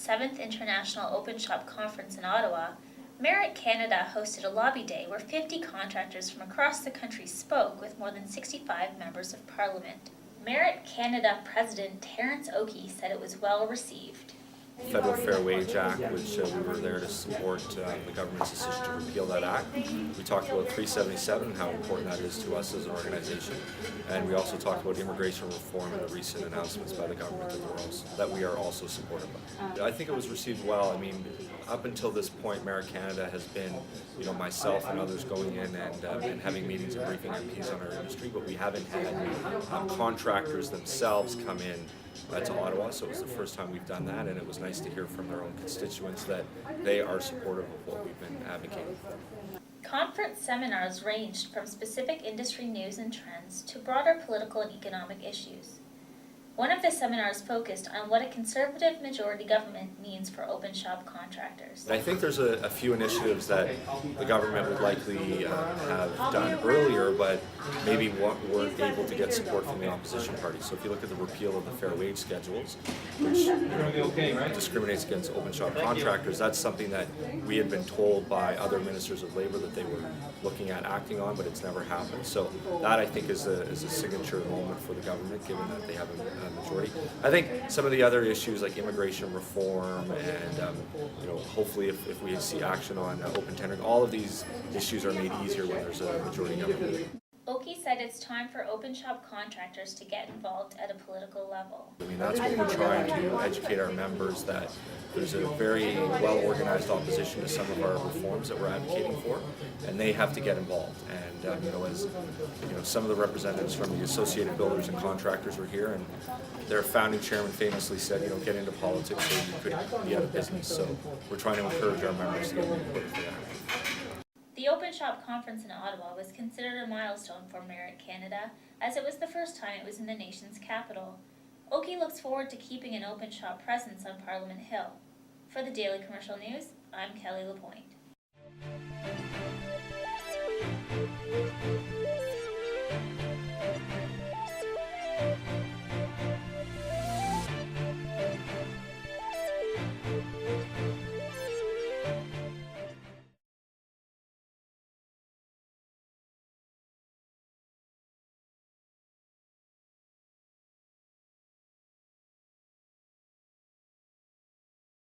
7th International Open Shop Conference in Ottawa, Merit Canada hosted a lobby day where 50 contractors from across the country spoke with more than 65 members of Parliament. Merit Canada President Terrance Oakey said it was well received. Federal Fair Wage Act, which we were there to support the government's decision to repeal that act. We talked about 377 and how important that is to us as an organization, and we also talked about immigration reform and the recent announcements by the government that we are also supportive of. I think it was received well. I mean, up until this point, Merit Canada has been, myself and others going in and having meetings and briefing MPs on our industry, but we haven't had contractors themselves come in to Ottawa, so it was the first time we've done that, and it was nice to hear from their own constituents that they are supportive of what we've been advocating for. Conference seminars ranged from specific industry news and trends to broader political and economic issues. One of the seminars focused on what a conservative majority government means for open shop contractors. I think there's a few initiatives that the government would likely have done earlier, but maybe weren't able to get support from the opposition party. So if you look at the repeal of the fair wage schedules, which discriminates against open shop contractors, that's something that we had been told by other ministers of labor that they were looking at acting on, but it's never happened. So that, I think, is a signature moment for the government, given that they have a majority. I think some of the other issues like immigration reform and hopefully if we see action on open tendering, all of these issues are made easier when there's a majority government. Oakey said it's time for open shop contractors to get involved at a political level. I mean, that's what we're trying to educate our members, that there's a very well-organized opposition to some of our reforms that we're advocating for, and they have to get involved. And as some of the representatives from the Associated Builders and Contractors were here, and their founding chairman famously said, get into politics so you could be out of business. So we're trying to encourage our members to get involved for that. The Open Shop Conference in Ottawa was considered a milestone for Merit Canada, as it was the first time it was in the nation's capital. Oakey looks forward to keeping an open shop presence on Parliament Hill. For the Daily Commercial News, I'm Kelly LaPointe.